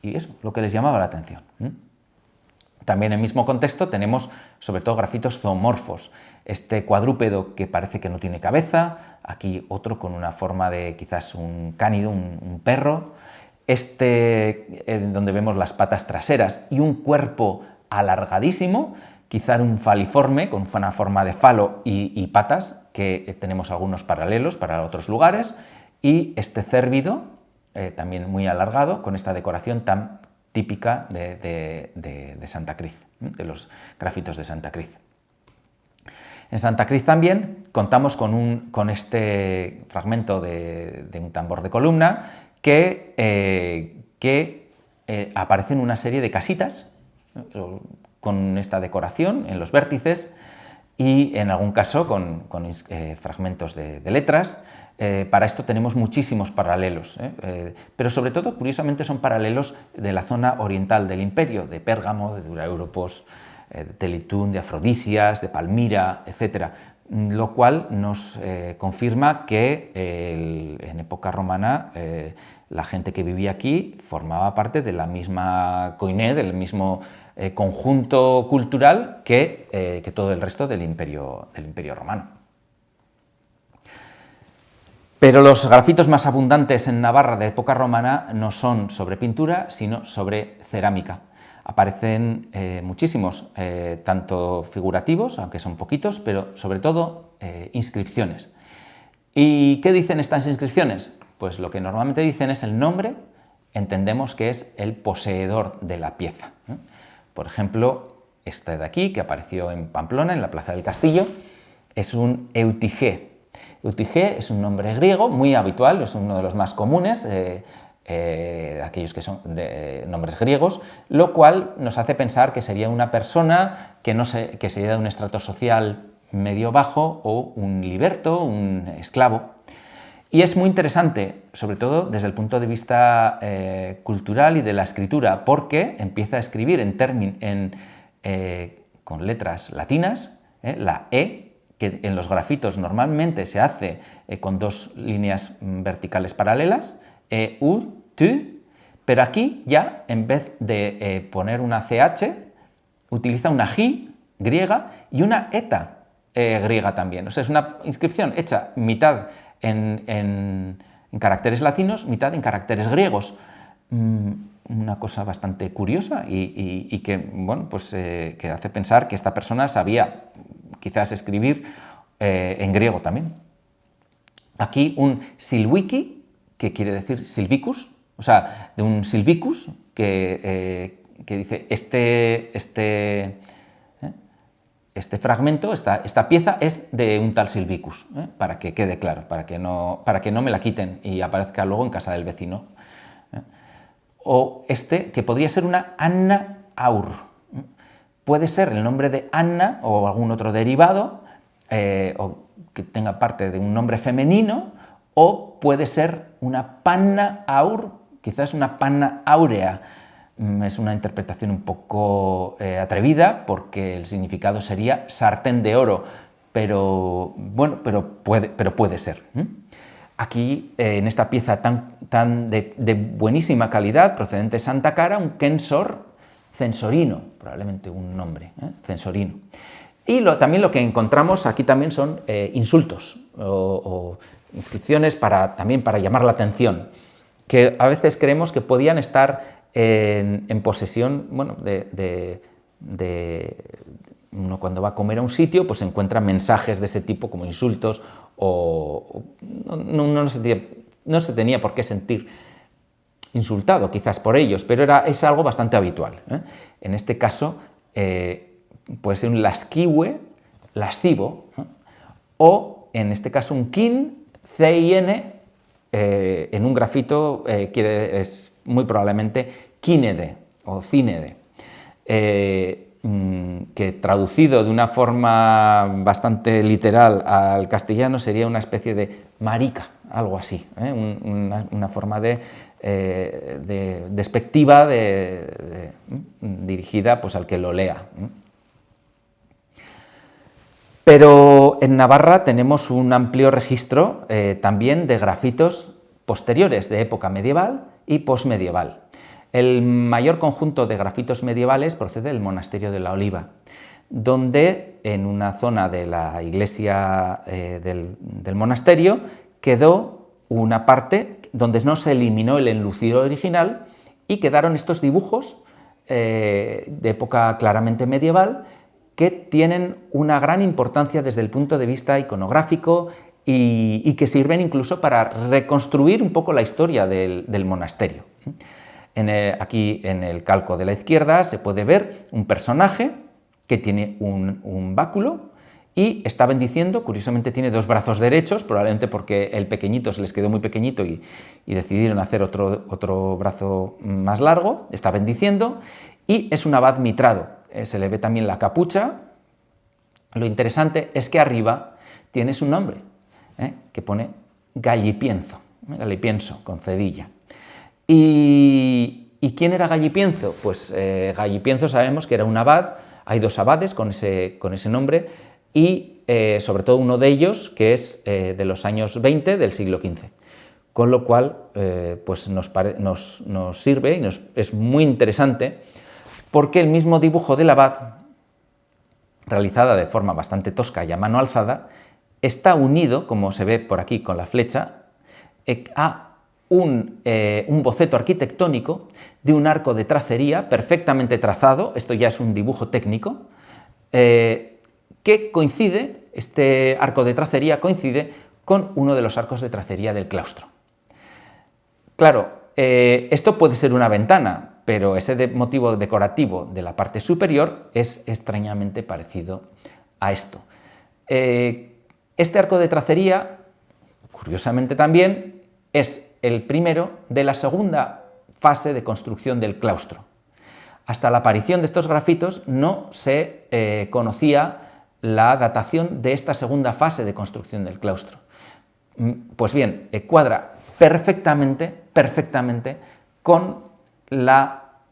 eso, lo que les llamaba la atención. También en el mismo contexto tenemos sobre todo grafitos zoomorfos, este cuadrúpedo que parece que no tiene cabeza, aquí otro con una forma de quizás un cánido, un perro, donde vemos las patas traseras y un cuerpo alargadísimo, quizá un faliforme con una forma de falo y patas, que tenemos algunos paralelos para otros lugares, y este cérvido, también muy alargado, con esta decoración tan típica de Santa Cruz, de los grafitos de Santa Cruz. En Santa Cruz también contamos con este fragmento de un tambor de columna que aparece en una serie de casitas con esta decoración en los vértices y en algún caso con fragmentos de letras. Para esto tenemos muchísimos paralelos, pero sobre todo, curiosamente, son paralelos de la zona oriental del imperio, de Pérgamo, de Dura-Europos, de Telitún, de Afrodisias, de Palmira, etc. Lo cual nos confirma que en época romana la gente que vivía aquí formaba parte de la misma koiné, del mismo conjunto cultural que todo el resto del imperio romano. Pero los grafitos más abundantes en Navarra de época romana no son sobre pintura, sino sobre cerámica. Aparecen muchísimos, tanto figurativos, aunque son poquitos, pero sobre todo inscripciones. ¿Y qué dicen estas inscripciones? Pues lo que normalmente dicen es el nombre, entendemos que es el poseedor de la pieza. Por ejemplo, este de aquí, que apareció en Pamplona, en la Plaza del Castillo, es un Eutigé. Eutigé es un nombre griego muy habitual, es uno de los más comunes, aquellos que son nombres griegos, lo cual nos hace pensar que sería una persona que sería de un estrato social medio bajo o un liberto, un esclavo. Y es muy interesante, sobre todo desde el punto de vista cultural y de la escritura, porque empieza a escribir con letras latinas, la E, que en los grafitos normalmente se hace con dos líneas verticales paralelas, U, T, pero aquí ya, en vez de poner una CH, utiliza una J griega y una ETA griega también. O sea, es una inscripción hecha mitad en caracteres latinos, mitad en caracteres griegos. Una cosa bastante curiosa y que, bueno, pues, que hace pensar que esta persona sabía quizás escribir en griego también. Aquí un silwiki, que quiere decir silvicus, o sea, de un silvicus que dice este fragmento, esta pieza es de un tal Silvicus, para que quede claro, para que no me la quiten y aparezca luego en casa del vecino. O este, que podría ser una Anna Aur. Puede ser el nombre de Anna o algún otro derivado, o que tenga parte de un nombre femenino, o puede ser una Panna Aur, quizás una Panna Aurea. Es una interpretación un poco atrevida, porque el significado sería sartén de oro, pero bueno, pero puede ser. Aquí, en esta pieza tan de buenísima calidad, procedente de Santa Cara, un Kensor censorino, probablemente un nombre, censorino. Y también lo que encontramos aquí también son insultos o inscripciones también para llamar la atención, que a veces creemos que podían estar en posesión, bueno, uno cuando va a comer a un sitio, pues encuentra mensajes de ese tipo como insultos o no se tenía por qué sentir insultado quizás por ellos, pero es algo bastante habitual. En este caso puede ser un lascive, lascivo, o en este caso un kin, CIN, en un grafito es muy probablemente quínede o cínede, que traducido de una forma bastante literal al castellano sería una especie de marica, algo así, una forma despectiva dirigida pues, al que lo lea. Pero en Navarra tenemos un amplio registro también de grafitos posteriores, de época medieval y posmedieval. El mayor conjunto de grafitos medievales procede del monasterio de la Oliva, donde en una zona de la iglesia del monasterio quedó una parte donde no se eliminó el enlucido original y quedaron estos dibujos de época claramente medieval que tienen una gran importancia desde el punto de vista iconográfico y que sirven incluso para reconstruir un poco la historia del monasterio. Aquí en el calco de la izquierda se puede ver un personaje que tiene un báculo y está bendiciendo, curiosamente tiene dos brazos derechos, probablemente porque el pequeñito se les quedó muy pequeñito y decidieron hacer otro brazo más largo, está bendiciendo y es un abad mitrado. Se le ve también la capucha. Lo interesante es que arriba tiene su nombre, que pone Gallipienzo, Gallipienso, con cedilla. ¿Y quién era Gallipienzo? Pues Gallipienzo sabemos que era un abad, hay dos abades con ese nombre, y sobre todo uno de ellos que es de los años 20 del siglo XV. Con lo cual pues nos sirve y es muy interesante, porque el mismo dibujo del abad, realizada de forma bastante tosca y a mano alzada, está unido, como se ve por aquí con la flecha, a un boceto arquitectónico de un arco de tracería perfectamente trazado, esto ya es un dibujo técnico, que coincide, este arco de tracería coincide con uno de los arcos de tracería del claustro. Claro, esto puede ser una ventana, pero ese motivo decorativo de la parte superior es extrañamente parecido a esto. Este arco de tracería, curiosamente también, es el primero de la segunda fase de construcción del claustro. Hasta la aparición de estos grafitos no se conocía la datación de esta segunda fase de construcción del claustro. Pues bien, cuadra perfectamente con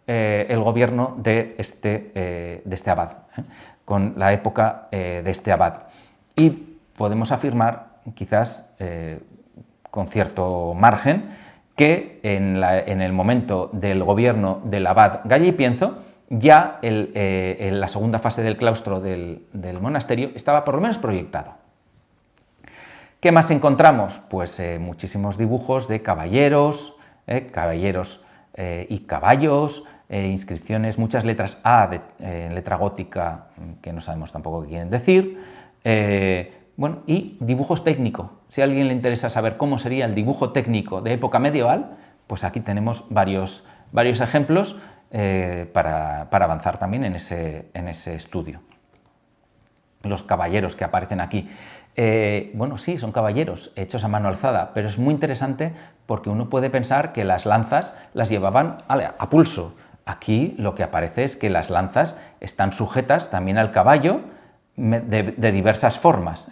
el gobierno de este abad, con la época de este abad. Y podemos afirmar, quizás con cierto margen, que en el momento del gobierno del abad Gallipienzo, ya la segunda fase del claustro del monasterio estaba por lo menos proyectado. ¿Qué más encontramos? Pues muchísimos dibujos de caballeros, y caballos, inscripciones, muchas letras A en letra gótica que no sabemos tampoco qué quieren decir, bueno, y dibujos técnicos. Si a alguien le interesa saber cómo sería el dibujo técnico de época medieval, pues aquí tenemos varios ejemplos para avanzar también en ese estudio. los caballeros que aparecen aquí. Bueno, sí, son caballeros hechos a mano alzada, pero es muy interesante porque uno puede pensar que las lanzas las llevaban a pulso. Aquí lo que aparece es que las lanzas están sujetas también al caballo de diversas formas,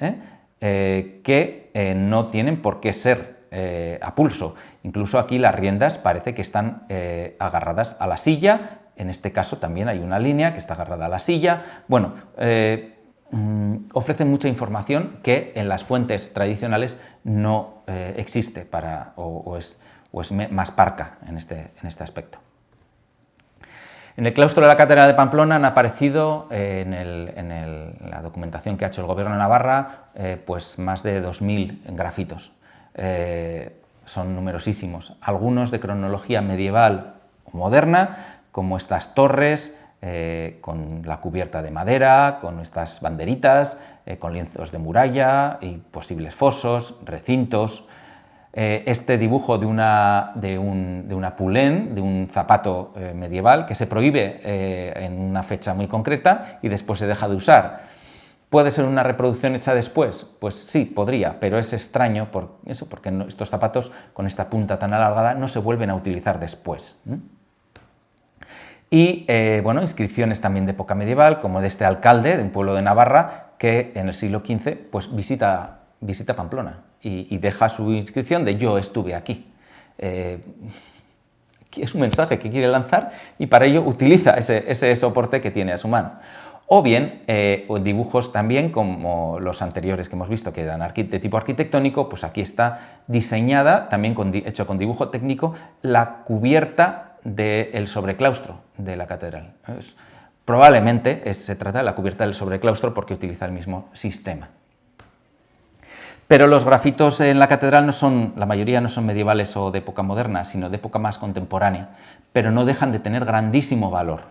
que no tienen por qué ser a pulso. Incluso aquí las riendas parece que están agarradas a la silla. En este caso también hay una línea que está agarrada a la silla. Bueno, ofrece mucha información que en las fuentes tradicionales no existe o es más parca en este aspecto. En el claustro de la Catedral de Pamplona han aparecido en la documentación que ha hecho el Gobierno de Navarra pues más de 2000 grafitos. Son numerosísimos, algunos de cronología medieval o moderna, como estas torres con la cubierta de madera, con estas banderitas, con lienzos de muralla y posibles fosos, recintos. Este dibujo de una poulaine, de un zapato medieval, que se prohíbe en una fecha muy concreta y después se deja de usar. ¿Puede ser una reproducción hecha después? Pues sí, podría, pero es extraño porque estos zapatos con esta punta tan alargada no se vuelven a utilizar después. Y bueno, inscripciones también de época medieval, como de este alcalde de un pueblo de Navarra que en el siglo XV pues, visita Pamplona y deja su inscripción de yo estuve aquí. Es un mensaje que quiere lanzar y para ello utiliza ese soporte que tiene a su mano. O bien dibujos también como los anteriores que hemos visto, que eran de tipo arquitectónico, pues aquí está diseñada, también hecho con dibujo técnico, la cubierta del sobreclaustro de la catedral. Probablemente se trata de la cubierta del sobreclaustro porque utiliza el mismo sistema. Pero los grafitos en la catedral la mayoría no son medievales o de época moderna, sino de época más contemporánea, pero no dejan de tener grandísimo valor.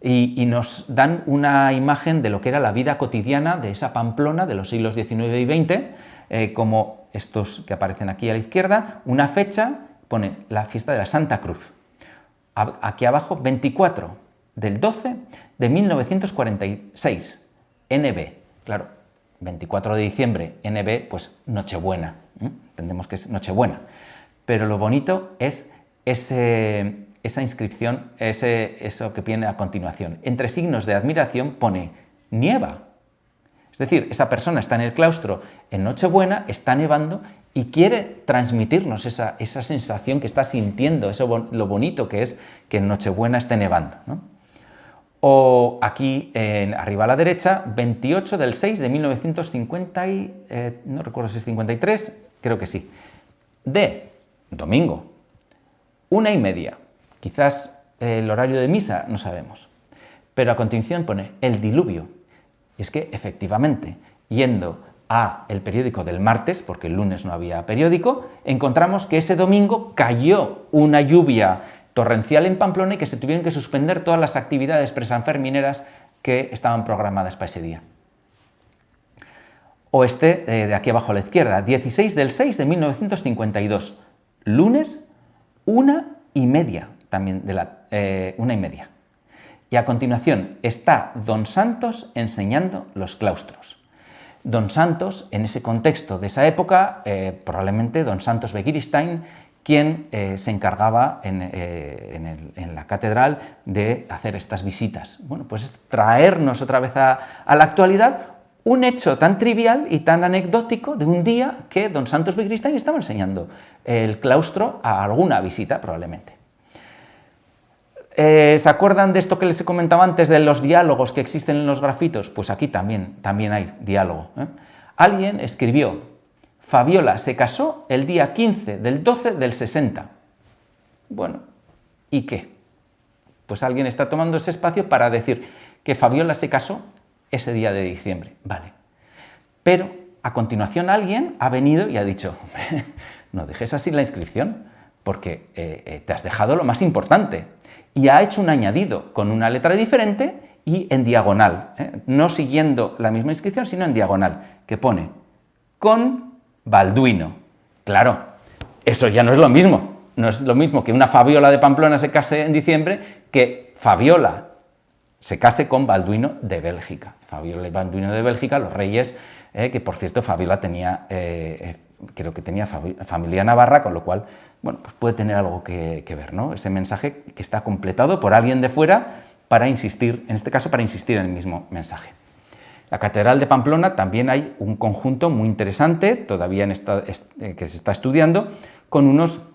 Y nos dan una imagen de lo que era la vida cotidiana de esa Pamplona de los siglos XIX y XX, como estos que aparecen aquí a la izquierda, una fecha, pone la fiesta de la Santa Cruz. Aquí abajo, 24 del 12 de 1946, NB, claro. 24 de diciembre, NB, pues Nochebuena, entendemos que es Nochebuena, pero lo bonito es esa inscripción, eso que viene a continuación. Entre signos de admiración pone nieva, es decir, esa persona está en el claustro en Nochebuena, está nevando y quiere transmitirnos esa sensación que está sintiendo, lo bonito que es que en Nochebuena esté nevando, ¿no? O aquí, arriba a la derecha, 28 del 6 de 1950 no recuerdo si es 53, creo que sí, de domingo, 1:30, quizás el horario de misa, no sabemos. Pero a continuación pone el diluvio. Y es que, efectivamente, yendo a el periódico del martes, porque el lunes no había periódico, encontramos que ese domingo cayó una lluvia torrencial en Pamplona y que se tuvieron que suspender todas las actividades presanfermineras que estaban programadas para ese día. O de aquí abajo a la izquierda, 16 del 6 de 1952, lunes, 1:30, también de 1:30. Y a continuación está Don Santos enseñando los claustros. Don Santos, en ese contexto de esa época, probablemente Don Santos Begiristain, quien se encargaba en la catedral de hacer estas visitas. Bueno, pues traernos otra vez a la actualidad un hecho tan trivial y tan anecdótico de un día que don Santos Begiristain estaba enseñando el claustro a alguna visita, probablemente. ¿Se acuerdan de esto que les he comentado antes, de los diálogos que existen en los grafitos? Pues aquí también hay diálogo. Alguien escribió: Fabiola se casó el día 15 del 12 del 60. Bueno, ¿y qué? Pues alguien está tomando ese espacio para decir que Fabiola se casó ese día de diciembre. Vale. Pero a continuación alguien ha venido y ha dicho: no dejes así la inscripción, porque te has dejado lo más importante. Y ha hecho un añadido con una letra diferente y en diagonal, no siguiendo la misma inscripción, sino en diagonal, que pone con Balduino. Claro, eso ya no es lo mismo. No es lo mismo que una Fabiola de Pamplona se case en diciembre que Fabiola se case con Balduino de Bélgica. Fabiola y Balduino de Bélgica, los reyes, que por cierto Fabiola tenía, creo que tenía familia navarra, con lo cual, bueno, pues puede tener algo que ver, ¿no? Ese mensaje que está completado por alguien de fuera para insistir, en este caso para insistir en el mismo mensaje. La Catedral de Pamplona también hay un conjunto muy interesante, todavía que se está estudiando, con unos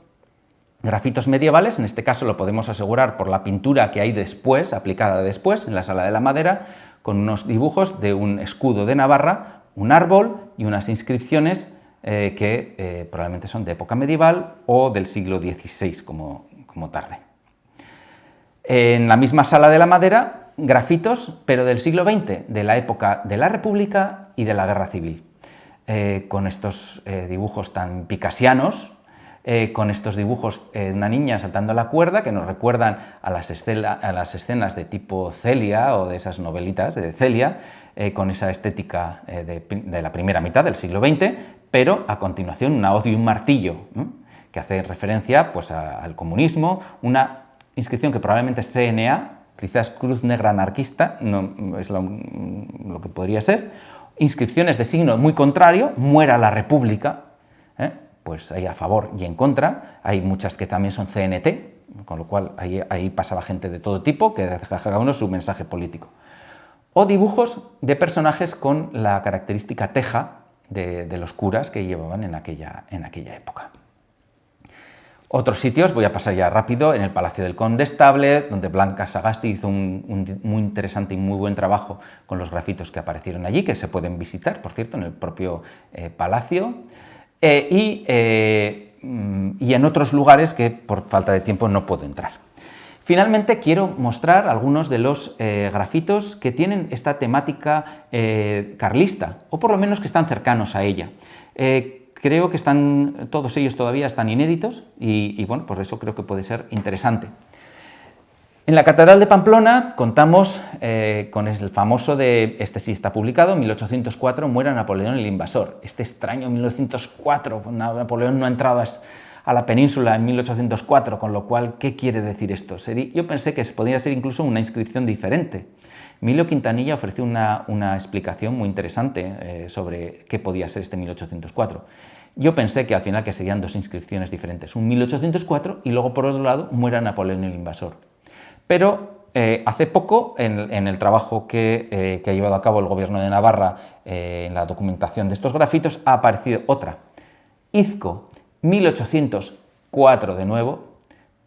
grafitos medievales, en este caso lo podemos asegurar por la pintura que hay después, aplicada después, en la Sala de la Madera, con unos dibujos de un escudo de Navarra, un árbol y unas inscripciones que probablemente son de época medieval o del siglo XVI como tarde. En la misma Sala de la Madera, grafitos, pero del siglo XX, de la época de la República y de la Guerra Civil, con estos dibujos tan picasianos, con estos dibujos de una niña saltando la cuerda que nos recuerdan a las escenas de tipo Celia o de esas novelitas de Celia, con esa estética de la primera mitad del siglo XX, pero a continuación una hoz y un martillo, que hace referencia pues, al comunismo, una inscripción que probablemente es CNA, quizás Cruz Negra Anarquista, no es lo que podría ser, inscripciones de signo muy contrario, muera la República, pues hay a favor y en contra, hay muchas que también son CNT, con lo cual ahí pasaba gente de todo tipo, que deja cada uno su mensaje político. O dibujos de personajes con la característica teja de los curas que llevaban en aquella época. Otros sitios, voy a pasar ya rápido, en el Palacio del Condestable, donde Blanca Sagasti hizo un muy interesante y muy buen trabajo con los grafitos que aparecieron allí, que se pueden visitar, por cierto, en el propio palacio, y en otros lugares que por falta de tiempo no puedo entrar. Finalmente quiero mostrar algunos de los grafitos que tienen esta temática carlista, o por lo menos que están cercanos a ella. Creo que todos ellos todavía están inéditos y bueno, por eso creo que puede ser interesante. En la Catedral de Pamplona contamos con el famoso este sí está publicado, 1804, muera Napoleón el invasor. Este extraño 1904, Napoleón no ha entrado a la península en 1804, con lo cual, ¿qué quiere decir esto? Yo pensé que podría ser incluso una inscripción diferente. Emilio Quintanilla ofreció una explicación muy interesante sobre qué podía ser este 1804. Yo pensé que al final que serían dos inscripciones diferentes, un 1804 y luego por otro lado muera Napoleón el invasor. Pero hace poco, en el trabajo que ha llevado a cabo el Gobierno de Navarra en la documentación de estos grafitos, ha aparecido otra. Izco, 1804 de nuevo,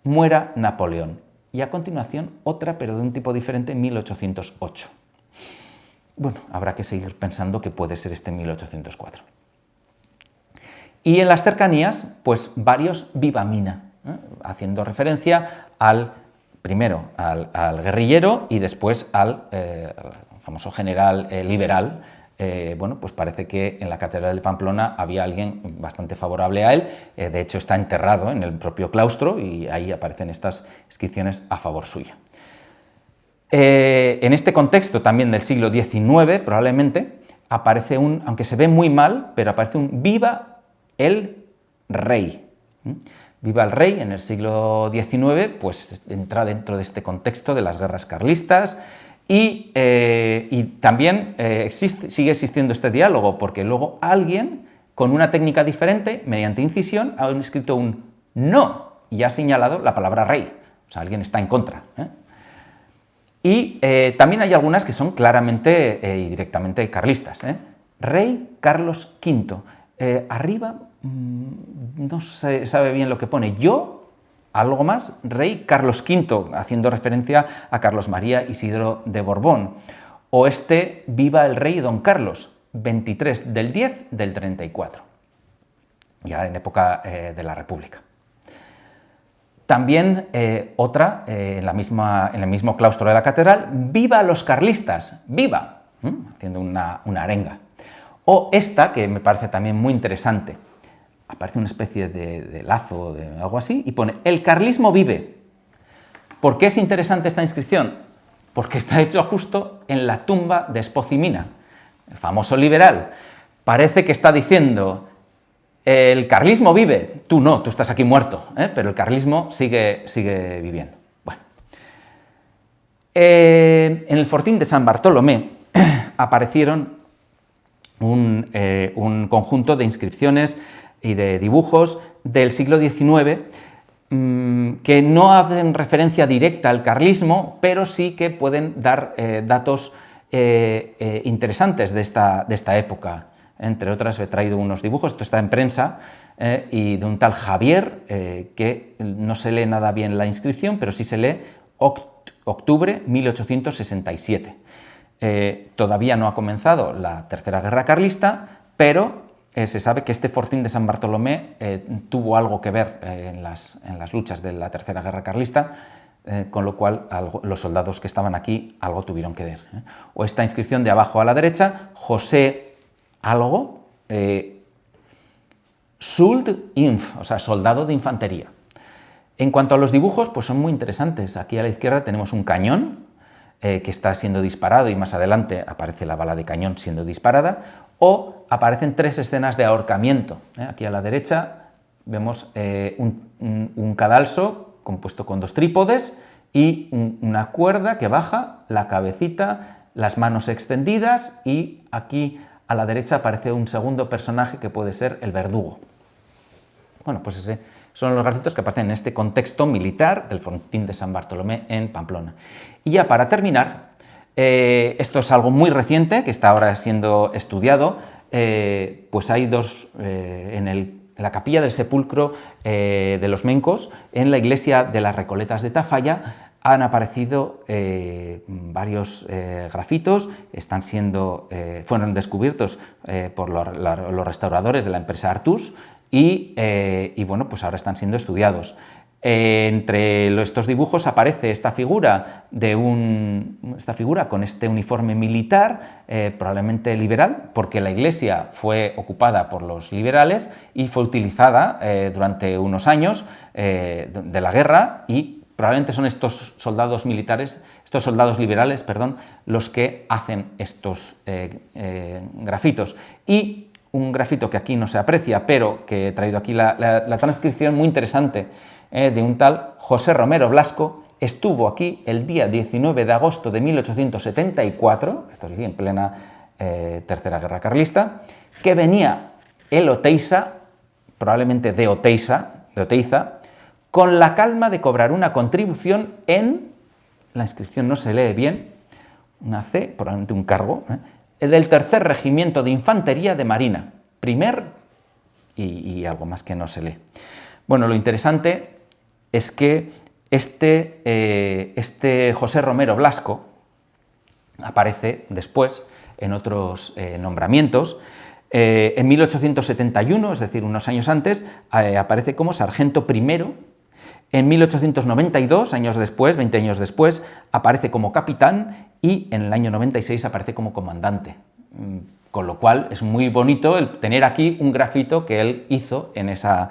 muera Napoleón. Y a continuación otra, pero de un tipo diferente, 1808. Bueno, habrá que seguir pensando que puede ser este 1804. Y en las cercanías, pues varios Viva Mina, haciendo referencia primero al guerrillero y después al famoso general liberal. Bueno, pues parece que en la Catedral de Pamplona había alguien bastante favorable a él, de hecho está enterrado en el propio claustro y ahí aparecen estas inscripciones a favor suya. En este contexto también del siglo XIX, probablemente, aparece aunque se ve muy mal, pero aparece un Viva el Rey. Viva el Rey en el siglo XIX, pues entra dentro de este contexto de las guerras carlistas, y también sigue existiendo este diálogo, porque luego alguien, con una técnica diferente, mediante incisión, ha escrito un no y ha señalado la palabra rey. O sea, alguien está en contra. Y también hay algunas que son claramente y directamente carlistas. Rey Carlos V. Arriba no se sabe bien lo que pone. Algo más, Rey Carlos V, haciendo referencia a Carlos María Isidro de Borbón. O Viva el Rey Don Carlos, 23 del 10 del 34, ya en época de la República. También otra, en el mismo claustro de la catedral, ¡Viva los carlistas! ¡Viva! Haciendo una arenga. O esta, que me parece también muy interesante, aparece una especie de lazo, de algo así, y pone «El carlismo vive». ¿Por qué es interesante esta inscripción? Porque está hecho justo en la tumba de Espozimina, el famoso liberal. Parece que está diciendo «El carlismo vive». Tú no, tú estás aquí muerto, pero el carlismo sigue viviendo. Bueno. En el fortín de San Bartolomé aparecieron un conjunto de inscripciones y de dibujos del siglo XIX que no hacen referencia directa al carlismo, pero sí que pueden dar datos interesantes de esta época. Entre otras, he traído unos dibujos, esto está en prensa, y de un tal Javier, que no se lee nada bien la inscripción, pero sí se lee octubre 1867. Todavía no ha comenzado la Tercera Guerra Carlista, pero se sabe que este fortín de San Bartolomé tuvo algo que ver en las luchas de la Tercera Guerra Carlista, con lo cual los soldados que estaban aquí algo tuvieron que ver. O esta inscripción de abajo a la derecha, José algo, Sold Inf, o sea, soldado de infantería. En cuanto a los dibujos, pues son muy interesantes. Aquí a la izquierda tenemos un cañón que está siendo disparado y más adelante aparece la bala de cañón siendo disparada, o aparecen 3 escenas de ahorcamiento. Aquí a la derecha vemos un cadalso compuesto con 2 trípodes y una cuerda que baja, la cabecita, las manos extendidas, y aquí a la derecha aparece un segundo personaje que puede ser el verdugo. Bueno, pues ese son los grafitos que aparecen en este contexto militar del fortín de San Bartolomé en Pamplona. Y ya para terminar, esto es algo muy reciente que está ahora siendo estudiado, pues hay en la capilla del sepulcro de los Mencos, en la iglesia de las Recoletas de Tafalla, han aparecido varios grafitos, fueron descubiertos por los restauradores de la empresa Artus, y bueno, pues ahora están siendo estudiados. Entre estos dibujos aparece esta figura con este uniforme militar, probablemente liberal, porque la iglesia fue ocupada por los liberales y fue utilizada durante unos años de la guerra, y probablemente son estos soldados liberales, los que hacen estos grafitos. Y un grafito que aquí no se aprecia, pero que he traído aquí la transcripción muy interesante, de un tal José Romero Blasco. Estuvo aquí el día 19 de agosto de 1874, esto es en plena Tercera Guerra Carlista, que venía el Oteiza, probablemente de Oteiza, con la calma de cobrar una contribución la inscripción no se lee bien, una C, probablemente un cargo, del tercer regimiento de infantería de marina, y algo más que no se lee. Bueno, lo interesante es que este José Romero Blasco aparece después en otros nombramientos. En 1871, es decir, unos años antes, aparece como sargento primero. En 1892, 20 años después, aparece como capitán, y en el año 96 aparece como comandante. Con lo cual es muy bonito el tener aquí un grafito que él hizo en esa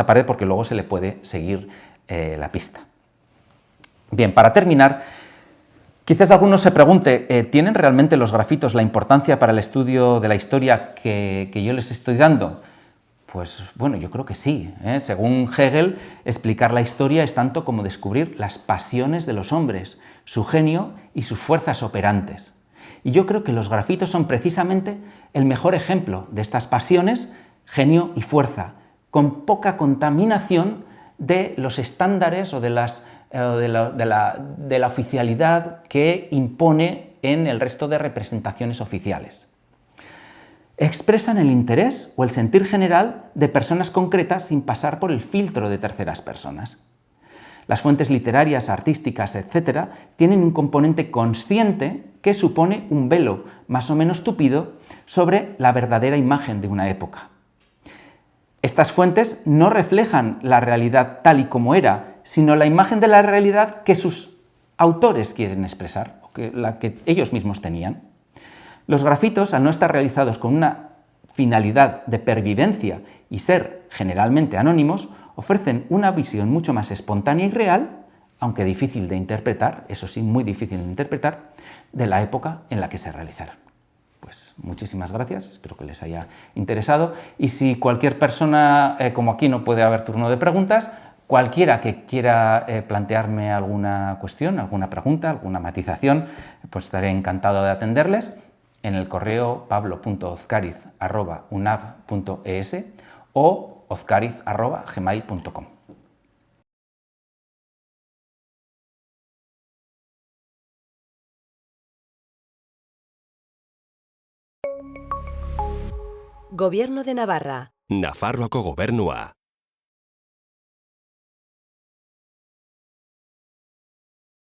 pared, porque luego se le puede seguir la pista. Bien, para terminar, quizás alguno se pregunte, ¿tienen realmente los grafitos la importancia para el estudio de la historia que yo les estoy dando? Pues bueno, yo creo que sí. Según Hegel, explicar la historia es tanto como descubrir las pasiones de los hombres, su genio y sus fuerzas operantes. Y yo creo que los grafitos son precisamente el mejor ejemplo de estas pasiones, genio y fuerza, con poca contaminación de los estándares o de la oficialidad que impone en el resto de representaciones oficiales. Expresan el interés o el sentir general de personas concretas sin pasar por el filtro de terceras personas. Las fuentes literarias, artísticas, etc., tienen un componente consciente que supone un velo más o menos tupido sobre la verdadera imagen de una época. Estas fuentes no reflejan la realidad tal y como era, sino la imagen de la realidad que sus autores quieren expresar, o la que ellos mismos tenían. Los grafitos, al no estar realizados con una finalidad de pervivencia y ser generalmente anónimos, ofrecen una visión mucho más espontánea y real, aunque difícil de interpretar, eso sí, muy difícil de interpretar, de la época en la que se realizaron. Pues muchísimas gracias, espero que les haya interesado, y si cualquier persona, como aquí no puede haber turno de preguntas, Cualquiera que quiera plantearme alguna cuestión, alguna pregunta, alguna matización, pues estaré encantado de atenderles en el correo pablo.ozcariz@unab.es o ozcariz@gmail.com. Gobierno de Navarra. Nafarroako Gobernua.